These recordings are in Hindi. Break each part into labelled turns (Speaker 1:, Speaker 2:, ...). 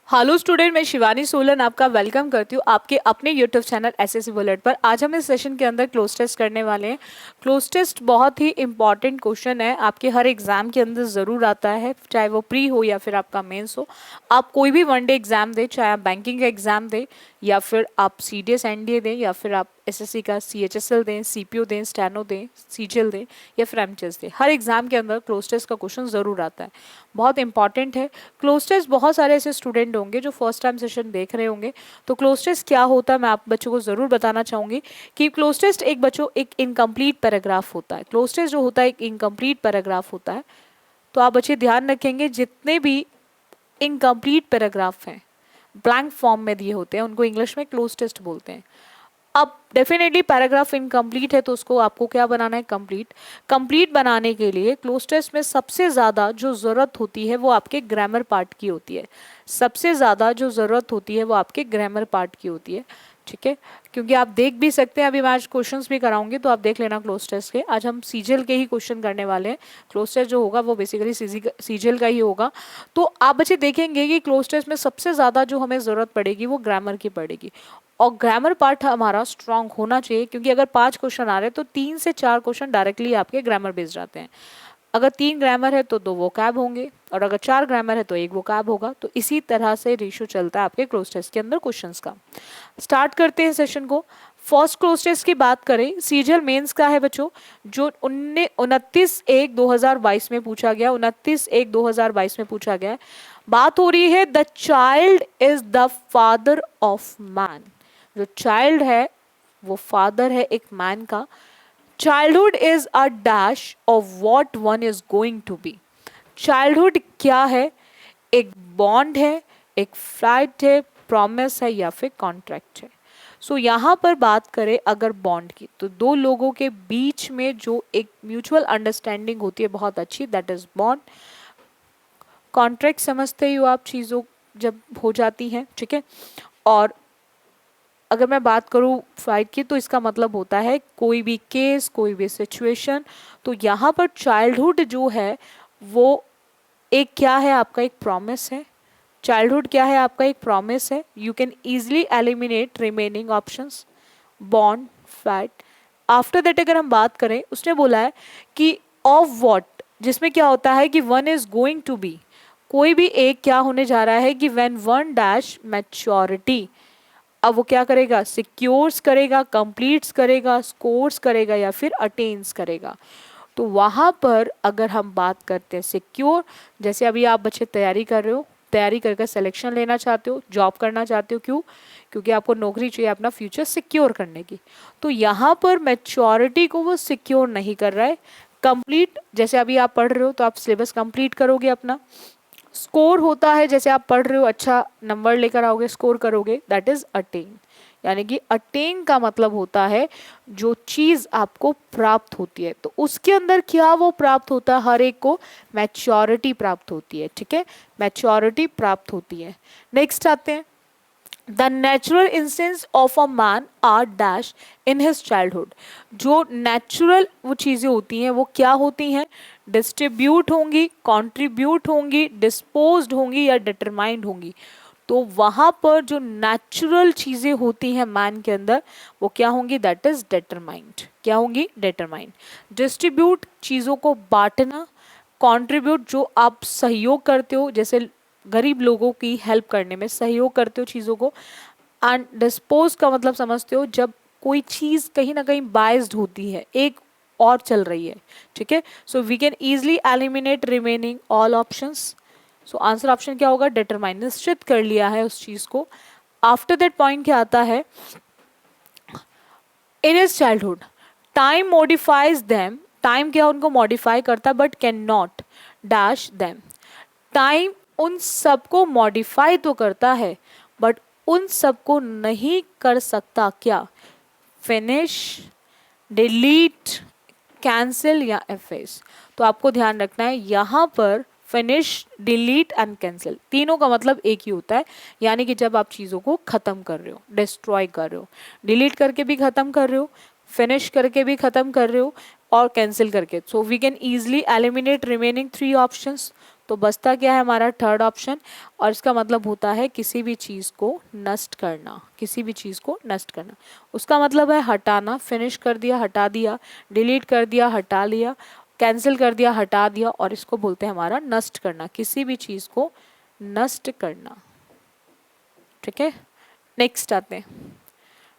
Speaker 1: हेलो स्टूडेंट, मैं शिवानी सोलन आपका वेलकम करती हूँ आपके अपने यूट्यूब चैनल एसएससी बुलेट पर। आज हम इस सेशन के अंदर क्लोज टेस्ट करने वाले हैं। क्लोज टेस्ट बहुत ही इंपॉर्टेंट क्वेश्चन है, आपके हर एग्जाम के अंदर ज़रूर आता है, चाहे वो प्री हो या फिर आपका मेंस हो। आप कोई भी वनडे एग्जाम दें, चाहे आप बैंकिंग का एग्जाम दें या फिर आप सीडीएस एनडीए दें या फिर आप एसएससी का सीएचएसएल दें, सीपीओ दें, स्टैनो दें, सीजीएल दें या फिर एमटीएस दें, हर एग्जाम के अंदर क्लोज टेस्ट का क्वेश्चन ज़रूर आता है। बहुत इंपॉर्टेंट है क्लोज टेस्ट। बहुत सारे ऐसे स्टूडेंट होंगे जो फर्स्ट टाइम सेशन देख रहे होंगे, तो क्लोज टेस्ट क्या होता है मैं आप बच्चों को ज़रूर बताना चाहूँगी कि क्लोज टेस्ट एक बच्चों एक इनकम्प्लीट पैराग्राफ होता है। क्लोज टेस्ट जो होता है एक इनकम्प्लीट पैराग्राफ होता है। तो आप बच्चे ध्यान रखेंगे, जितने भी इनकम्प्लीट पैराग्राफ हैं, ब्लैंक फॉर्म में दिए होते हैं, उनको इंग्लिश में क्लोज टेस्ट बोलते हैं। अब डेफिनेटली पैराग्राफ इनकम्प्लीट है तो उसको आपको क्या बनाना है, कंप्लीट। कंप्लीट बनाने के लिए क्लोज टेस्ट में सबसे ज़्यादा जो ज़रूरत होती है वो आपके ग्रामर पार्ट की होती है। सबसे ज़्यादा जो ज़रूरत होती है वो आपके ग्रामर पार्ट की होती है, ठीक है। क्योंकि आप देख भी सकते हैं, अभी मैं आज क्वेश्चंस भी कराऊंगी तो आप देख लेना क्लोज टेस्ट के। आज हम सीजीएल के ही क्वेश्चन करने वाले हैं। क्लोज टेस्ट जो होगा वो बेसिकली सीजीएल का ही होगा। तो आप बच्चे देखेंगे कि क्लोज टेस्ट में सबसे ज़्यादा जो हमें ज़रूरत पड़ेगी वो ग्रामर की पड़ेगी, और ग्रामर पार्ट हमारा स्ट्रांग होना चाहिए। क्योंकि अगर 5 क्वेश्चन आ रहे हैं तो 3 से 4 क्वेश्चन डायरेक्टली आपके ग्रामर बेस्ड आते हैं। अगर 3 ग्रामर है तो 2 वोकैब होंगे, और अगर 4 ग्रामर है तो 1 वोकैब होगा। तो इसी तरह से रेशियो चलता है आपके क्लोज टेस्ट के अंदर क्वेश्चंस का। स्टार्ट करते हैं सेशन को। फर्स्ट क्लोज टेस्ट की बात करें, सीजीएल मेंस का है बच्चों, जो 29/1/2022 में पूछा गया। 29/1/2022 में पूछा गया। बात हो रही है the child is the father of man. जो चाइल्ड है वो फादर है एक मैन का। Childhood is a dash of what one is going to be. Childhood क्या है? एक बॉन्ड है, एक फ्लाइट है, प्रॉमिस है या फिर कॉन्ट्रैक्ट है। सो यहाँ पर बात करें अगर बॉन्ड की, तो दो लोगों के बीच में जो एक म्यूचुअल अंडरस्टैंडिंग होती है बहुत अच्छी, दैट इज बॉन्ड। कॉन्ट्रैक्ट समझते ही हो आप, चीज़ों जब हो जाती हैं, ठीक है। और अगर मैं बात करूँ फ्लाइट की तो इसका मतलब होता है कोई भी केस, कोई भी सिचुएशन। तो यहाँ पर चाइल्डहुड जो है वो एक क्या है, आपका एक प्रॉमिस है। चाइल्डहुड क्या है, आपका एक प्रॉमिस है। You can easily eliminate remaining options, bond, flight. After that अगर हम बात करें, उसने बोला है कि ऑफ वॉट, जिसमें क्या होता है कि one is going to be, कोई भी एक क्या होने जा रहा है कि व्हेन वन डैश मैच्योरिटी। अब वो क्या करेगा, सिक्योर्स करेगा, कंप्लीट्स करेगा, स्कोर्स करेगा या फिर अटेन्स करेगा। तो वहाँ पर अगर हम बात करते हैं सिक्योर, जैसे अभी आप बच्चे तैयारी कर रहे हो, तैयारी करके सिलेक्शन लेना चाहते हो, जॉब करना चाहते हो, क्यों? क्योंकि आपको नौकरी चाहिए अपना फ्यूचर सिक्योर करने की। तो यहाँ पर मैच्योरिटी को वो सिक्योर नहीं कर रहा है। कंप्लीट, जैसे अभी आप पढ़ रहे हो तो आप सिलेबस कंप्लीट करोगे अपना। स्कोर होता है जैसे आप पढ़ रहे हो, अच्छा नंबर लेकर आओगे, स्कोर करोगे, दैट इज अटेन। यानी कि अटेन का मतलब होता है जो चीज आपको प्राप्त होती है। तो उसके अंदर क्या वो प्राप्त होता है, हर एक को मैच्योरिटी प्राप्त होती है, ठीक है, मैच्योरिटी प्राप्त होती है। नेक्स्ट आते हैं, the natural instance of a man are dash in his childhood. जो नेचुरल वो चीज़ें होती हैं वो क्या होती हैं, डिस्ट्रीब्यूट होंगी, कंट्रीब्यूट होंगी, डिस्पोज्ड होंगी या डिटरमाइंड होंगी। तो वहाँ पर जो नेचुरल चीज़ें होती हैं मैन के अंदर वो क्या होंगी, दैट इज डिटरमाइंड। क्या होंगी, डिटरमाइंड। डिस्ट्रीब्यूट, चीज़ों को बांटना। कंट्रीब्यूट, जो आप सहयोग करते हो, जैसे गरीब लोगों की हेल्प करने में सहयोग करते हो चीज़ों को। एंड डिस्पोज का मतलब समझते हो, जब कोई चीज़ कहीं ना कहीं बाइज्ड होती है, एक और चल रही है, ठीक है। So we can easily eliminate remaining all options. So answer option क्या होगा, डिटरमाइन, निश्चित कर लिया है उस चीज़ को। आफ्टर दैट पॉइंट क्या आता है, इन his childhood time modifies them. Time क्या उनको मॉडिफाई करता है but can not dash them. Time उन सबको मॉडिफाई तो करता है बट उन सबको नहीं कर सकता, क्या, फिनिश, डिलीट, कैंसिल या एफेस। तो आपको ध्यान रखना है यहाँ पर फिनिश, डिलीट एंड कैंसिल तीनों का मतलब एक ही होता है। यानी कि जब आप चीज़ों को ख़त्म कर रहे हो, डिस्ट्रॉय कर रहे हो, डिलीट करके भी ख़त्म कर रहे हो, फिनिश करके भी ख़त्म कर रहे हो और कैंसिल करके। So we can easily eliminate remaining 3 options. तो बचता क्या है हमारा थर्ड ऑप्शन, और इसका मतलब होता है किसी भी चीज़ को नष्ट करना, किसी भी चीज़ को नष्ट करना। उसका मतलब है हटाना, फिनिश कर दिया, हटा दिया, डिलीट कर दिया, हटा लिया, कैंसिल कर दिया, हटा दिया, और इसको बोलते हैं हमारा नष्ट करना, किसी भी चीज़ को नष्ट करना। ठीक है, नेक्स्ट आते हैं।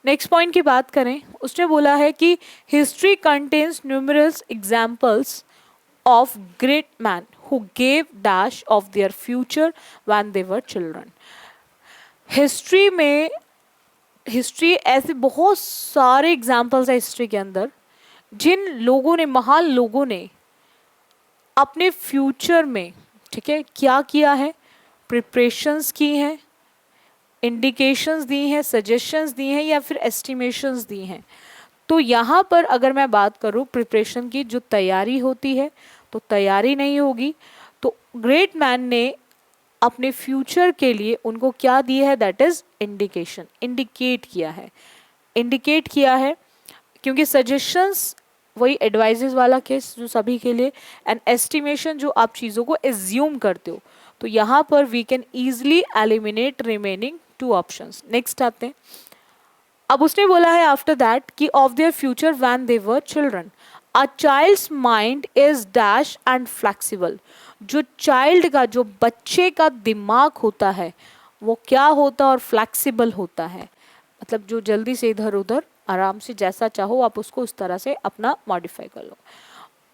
Speaker 1: नेक्स्ट पॉइंट की बात करें, उसने बोला है कि history contains numerous examples of great men who gave dash of their future when they were children। History में, हिस्ट्री ऐसे बहुत सारे एग्जाम्पल्स है हिस्ट्री के अंदर, जिन लोगों ने, महान लोगों ने अपने फ्यूचर में, ठीक है, क्या किया है, प्रिपरेशंस की हैं, इंडिकेशंस दी हैं, सजेशंस दी हैं, या फिर एस्टिमेशंस दी हैं। तो यहाँ पर अगर मैं बात करूँ प्रिपरेशन की, जो तैयारी होती है, तो तैयारी नहीं होगी। तो ग्रेट मैन ने अपने फ्यूचर के लिए उनको क्या दिया है, दैट इज इंडिकेशन, इंडिकेट किया है, इंडिकेट किया है। क्योंकि सजेशंस वही एडवाइजेस वाला केस जो सभी के लिए, एंड एस्टिमेशन जो आप चीज़ों को एज्यूम करते हो। तो यहाँ पर we can easily eliminate remaining two options. Next आते हैं। अब उसने बोला है आफ्टर दैट कि of their future when they were children, a child's mind is dash and flexible. जो चाइल्ड का, जो बच्चे का दिमाग होता है वो क्या होता है, और फ्लेक्सिबल होता है, मतलब जो जल्दी से इधर उधर आराम से जैसा चाहो आप उसको उस तरह से अपना मॉडिफाई कर लो।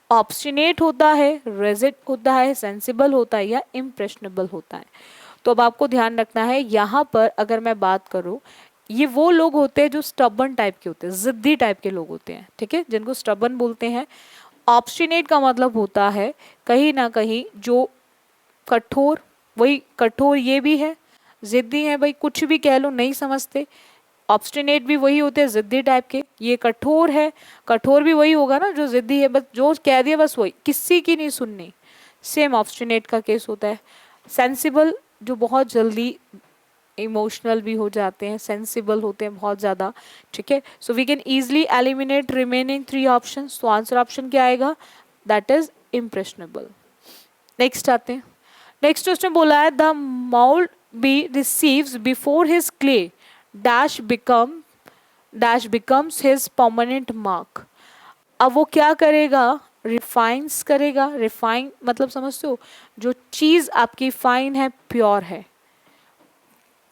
Speaker 1: ऑब्स्टिनेट होता है, रेजिड होता है, सेंसिबल होता है, या इम्प्रेशनेबल होता है। तो अब आपको ध्यान रखना है यहाँ पर, अगर मैं बात करूँ, ये वो लोग होते हैं जो स्टबन टाइप के होते हैं, जिद्दी टाइप के लोग होते हैं, ठीक है, जिनको स्टबन बोलते हैं। ऑब्स्टिनेट का मतलब होता है कहीं ना कहीं जो कठोर, वही कठोर ये भी है, जिद्दी है, भाई कुछ भी कह लो नहीं समझते। ऑब्स्टिनेट भी वही होते हैं जिद्दी टाइप के, ये कठोर है, कठोर भी वही होगा ना जो जिद्दी है, बस जो कह दिया बस वही, किसी की नहीं सुननी, सेम ऑब्स्टिनेट का केस होता है। सेंसिबल जो बहुत जल्दी इमोशनल भी हो जाते हैं, सेंसिबल होते हैं बहुत ज़्यादा, ठीक है। So we can easily eliminate remaining three option. तो आंसर ऑप्शन क्या आएगा, दैट इज इम्प्रेशनेबल। नेक्स्ट आते हैं। नेक्स्ट उसने बोला है the mould be receives before his clay dash becomes his permanent mark. अब वो क्या करेगा, रिफाइंस करेगा। रिफाइन मतलब समझते हो, जो चीज़ आपकी फाइन है, प्योर है,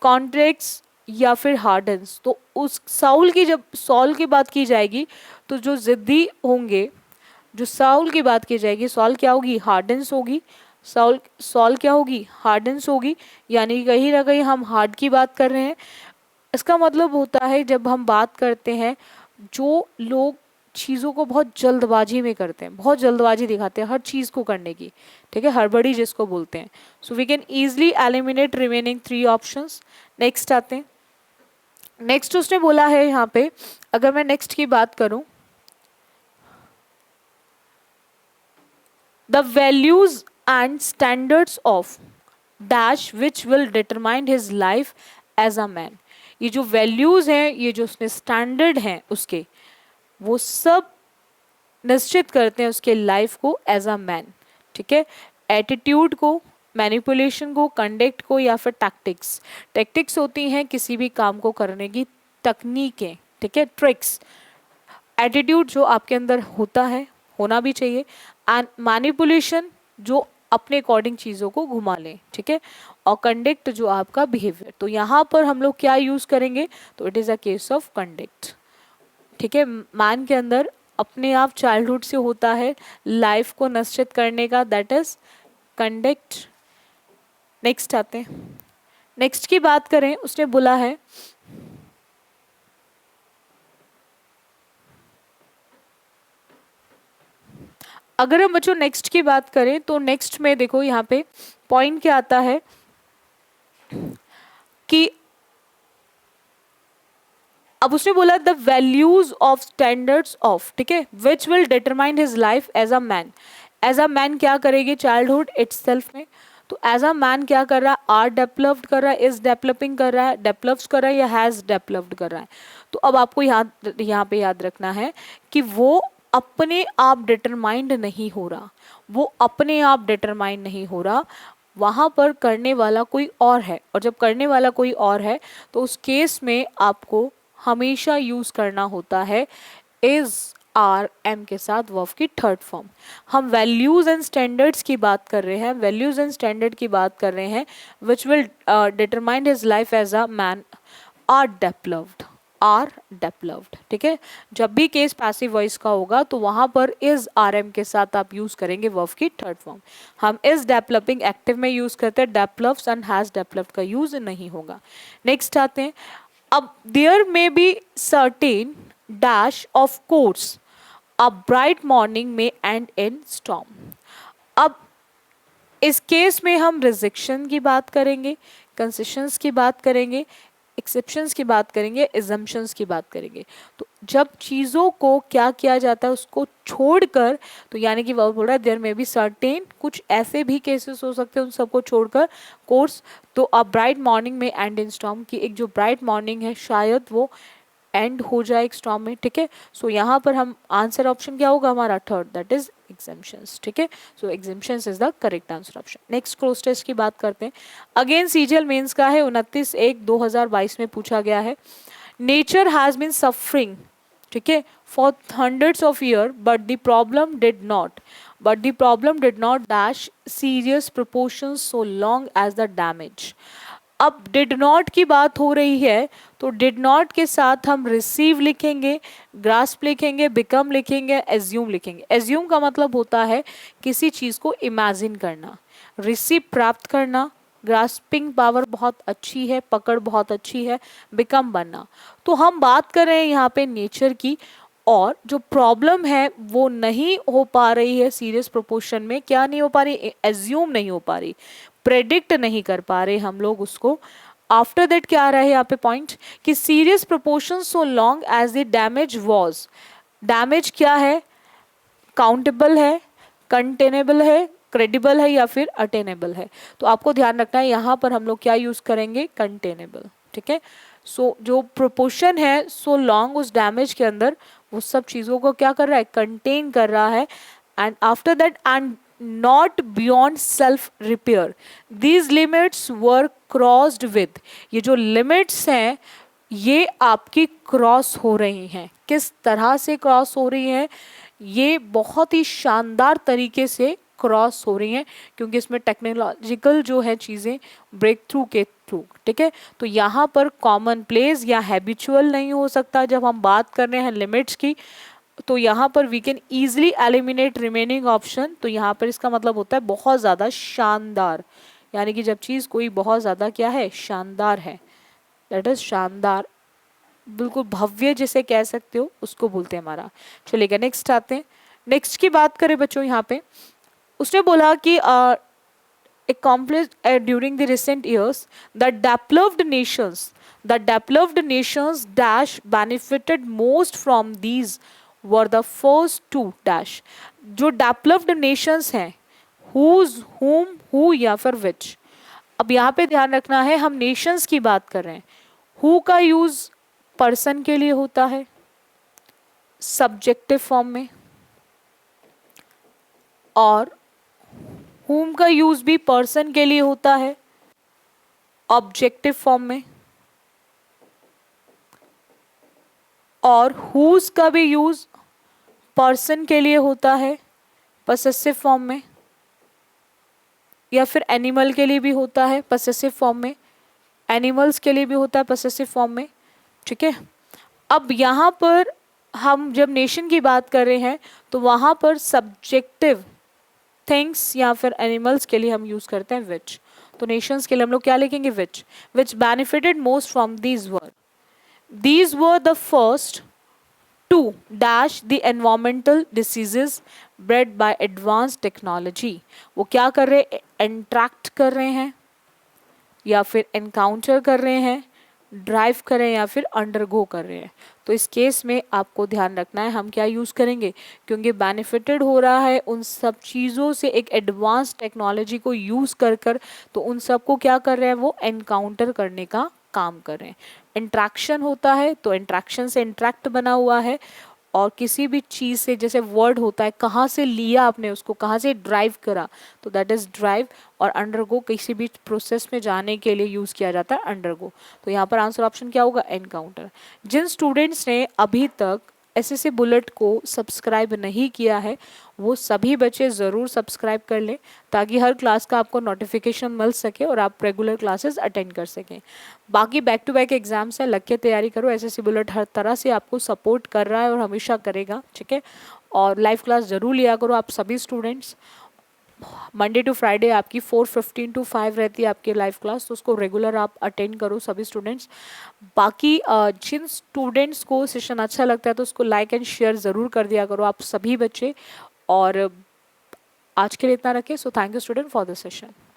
Speaker 1: कॉन्ट्रैक्ट्स या फिर हार्डन्स। तो उस साउल की, जब सॉल की बात की जाएगी तो जो जिद्दी होंगे, जो साउल की बात की जाएगी, सॉल क्या होगी, हार्डन्स होगी। सॉल क्या होगी, हार्डन्स होगी। यानी कहीं ना कहीं हम हार्ड की बात कर रहे हैं। इसका मतलब होता है जब हम बात करते हैं, जो लोग चीज़ों को बहुत जल्दबाजी में करते हैं, बहुत जल्दबाजी दिखाते हैं हर चीज़ को करने की, ठीक है, हड़बड़ी जिसको बोलते हैं। So we can easily eliminate remaining three options. Next आते हैं। नेक्स्ट उसने बोला है यहाँ पे, अगर मैं नेक्स्ट की बात करूं, the values and standards of dash which will determine his life as a man. ये जो वैल्यूज हैं, ये जो उसने स्टैंडर्ड हैं उसके, वो सब निश्चित करते हैं उसके लाइफ को एज अ मैन, ठीक है। एटीट्यूड को, मैनिपुलेशन को, कंडक्ट को, या फिर टैक्टिक्स। टैक्टिक्स होती हैं किसी भी काम को करने की तकनीकें, ठीक है, ट्रिक्स। एटीट्यूड जो आपके अंदर होता है, होना भी चाहिए, एंड मैनिपुलेशन जो अपने अकॉर्डिंग चीज़ों को घुमा लें, ठीक है, और कंडक्ट जो आपका बिहेवियर। तो यहाँ पर हम लोग क्या यूज़ करेंगे, तो it is a case of conduct, ठीक है। मैन के अंदर अपने आप चाइल्डहुड से होता है लाइफ को निश्चित करने का, दैट इज कंडक्ट। नेक्स्ट आते हैं। नेक्स्ट की बात करें, उसने बोला है अगर हम बच्चों नेक्स्ट की बात करें, तो नेक्स्ट में देखो यहाँ पे पॉइंट क्या आता है कि अब उसने बोला the values of standards of, ठीक है, which will determine his life as a man. As a man क्या करेगी चाइल्डहुड इट्सेल्फ में। तो एज अ मैन क्या कर रहा है, आर डेवलप्ड कर रहा है, इज डेवलपिंग कर रहा है, डेवलप्स कर रहा है, या हैज डेवलप्ड कर रहा है। तो अब आपको यहाँ पे याद रखना है कि वो अपने आप डिटरमाइंड नहीं हो रहा, वो अपने आप डिटरमाइंड नहीं हो रहा, वहां पर करने वाला कोई और है। और जब करने वाला कोई और है तो उस केस में आपको हमेशा यूज करना होता है इज आर एम के साथ वर्ब की थर्ड फॉर्म। हम वैल्यूज एंड स्टैंडर्ड्स की बात कर रहे हैं, वैल्यूज एंड स्टैंडर्ड की बात कर रहे हैं, which will determine his life as a man are developed, are developed. ठीक है, जब भी केस पैसिव वॉइस का होगा तो वहां पर इज आर एम के साथ आप यूज करेंगे वर्ब की थर्ड फॉर्म। हम इज डेवलपिंग एक्टिव में यूज करते हैं, डेवलप्स एंड हैज डेवलप्ड का यूज नहीं होगा। नेक्स्ट आते हैं, अब there may be certain dash of course a bright morning में एंड इन स्टॉर्म। अब इस केस में हम रिजेक्शन की बात करेंगे, कंसेशंस की बात करेंगे, एक्सेप्शंस की बात करेंगे, एजम्पशंस की बात करेंगे। तो जब चीज़ों को क्या किया जाता है उसको छोड़कर, तो यानी कि वह बोल रहा है देयर में बी सर्टेन, कुछ ऐसे भी केसेस हो सकते हैं उन सबको छोड़कर कोर्स। तो अ ब्राइट मॉर्निंग में एंड इन स्टॉर्म की एक जो ब्राइट मॉर्निंग है शायद वो एंड हो जाए एक स्टॉर्म में। ठीक है, सो यहाँ पर हम आंसर ऑप्शन क्या होगा हमारा थर्ड, दैट इज एग्जेम्पशंस। ठीक है, so exemptions is the correct answer option. Next cross test की बात करते हैं। अगेन सीजीएल मेंस का है, 29/1/2022 में पूछा गया है। नेचर हैज बीन सफरिंग, ठीक है, for hundreds of year but the problem did not dash serious proportion so long as the damage. अब डिड नॉट की बात हो रही है तो डिड नॉट के साथ हम रिसीव लिखेंगे, ग्रास्प लिखेंगे, बिकम लिखेंगे, एज्यूम लिखेंगे। एज्यूम का मतलब होता है किसी चीज को इमेजिन करना, रिसीव प्राप्त करना, ग्रास्पिंग पावर बहुत अच्छी है, पकड़ बहुत अच्छी है, बिकम बनना। तो हम बात कर रहे हैं यहाँ पे नेचर की, और जो प्रॉब्लम है वो नहीं हो पा रही है सीरियस प्रोपोर्शन में। क्या नहीं हो पा रही? एज्यूम नहीं हो पा रही, प्रेडिक्ट नहीं कर पा रहे हम लोग उसको। आफ्टर दैट क्या आ रहा है यहाँ पे पॉइंट कि serious proportion so long as the damage was. Damage क्या है? काउंटेबल है, कंटेनेबल है, क्रेडिबल है या फिर अटेनेबल है। तो आपको ध्यान रखना है यहाँ पर हम लोग क्या यूज करेंगे, कंटेनेबल। ठीक है, सो जो प्रोपोर्शन है सो लॉन्ग उस डैमेज के अंदर वो सब चीजों को क्या कर रहा है, कंटेन कर रहा है। And after that and not beyond self repair, these limits were crossed with. ये जो लिमिट्स हैं ये आपकी क्रॉस हो रही हैं। किस तरह से क्रॉस हो रही हैं? ये बहुत ही शानदार तरीके से क्रॉस हो रही हैं, क्योंकि इसमें टेक्नोलॉजिकल जो है चीज़ें ब्रेक थ्रू के थ्रू। ठीक है, तो यहाँ पर कॉमन प्लेस या हैबिचुअल नहीं हो सकता जब हम बात कर रहे हैं लिमिट्स की। तो यहाँ पर we can easily eliminate remaining option. तो यहाँ पर इसका मतलब होता है बहुत ज़्यादा शानदार, यानी कि जब चीज़ कोई बहुत ज़्यादा क्या है, शानदार है, दैट इज शानदार, बिल्कुल भव्य जिसे कह सकते हो उसको बोलते हैं हमारा। चलिएगा नेक्स्ट आते हैं। नेक्स्ट की बात करें बच्चों, यहाँ पे उसने बोला कि accomplished during the recent years the developed nations dash benefited most from these were the first two dash। जो developed nations हैं whose, whom, who या फिर which। अब यहाँ पे ध्यान रखना है हम nations की बात कर रहे हैं। who का यूज पर्सन के लिए होता है सब्जेक्टिव फॉर्म में, और whom का यूज भी पर्सन के लिए होता है ऑब्जेक्टिव फॉर्म में, और whose का भी यूज पर्सन के लिए होता है पसेसिव फॉर्म में, या फिर एनिमल के लिए भी होता है पसेसिव फॉर्म में, एनिमल्स के लिए भी होता है पसेसिव फॉर्म में। ठीक है, अब यहाँ पर हम जब नेशन की बात कर रहे हैं तो वहाँ पर सब्जेक्टिव थिंग्स या फिर एनिमल्स के लिए हम यूज करते हैं विच। तो नेशंस के लिए हम लोग क्या लिखेंगे, which benefited most from these were the first to dash the environmental diseases bred by advance technology. वो क्या कर रहे हैं, इंट्रैक्ट कर रहे हैं या फिर एनकाउंटर कर रहे हैं, ड्राइव कर रहे हैं या फिर अंडरगो कर रहे हैं। तो इस केस में आपको ध्यान रखना है हम क्या यूज़ करेंगे, क्योंकि बेनिफिटेड हो रहा है उन सब चीज़ों से एक एडवांस टेक्नोलॉजी को यूज़ कर कर, तो उन सब को क्या कर रहे हैं, वो एनकाउंटर करने का काम कर रहे हैं। इंट्रैक्शन होता है तो इंट्रैक्शन से इंट्रैक्ट बना हुआ है, और किसी भी चीज़ से, जैसे वर्ड होता है, कहाँ से लिया आपने उसको, कहाँ से ड्राइव करा, तो दैट इज ड्राइव। और अंडरगो किसी भी प्रोसेस में जाने के लिए यूज़ किया जाता है अंडरगो। तो यहाँ पर आंसर ऑप्शन क्या होगा, एनकाउंटर। जिन स्टूडेंट्स ने अभी तक एसएससी बुलेट को सब्सक्राइब नहीं किया है वो सभी बच्चे ज़रूर सब्सक्राइब कर लें, ताकि हर क्लास का आपको नोटिफिकेशन मिल सके और आप रेगुलर क्लासेस अटेंड कर सकें। बाकी बैक टू बैक एग्जाम्स है, लग के तैयारी करो। एसएससी बुलेट हर तरह से आपको सपोर्ट कर रहा है और हमेशा करेगा, ठीक है। और लाइव क्लास ज़रूर लिया करो आप सभी स्टूडेंट्स। मंडे टू फ्राइडे आपकी 4:15 to 5 रहती है आपकी लाइव क्लास, तो उसको रेगुलर आप अटेंड करो सभी स्टूडेंट्स। बाकी जिन स्टूडेंट्स को सेशन अच्छा लगता है तो उसको लाइक एंड शेयर ज़रूर कर दिया करो आप सभी बच्चे। और आज के लिए इतना रखें। So thank you student for this session.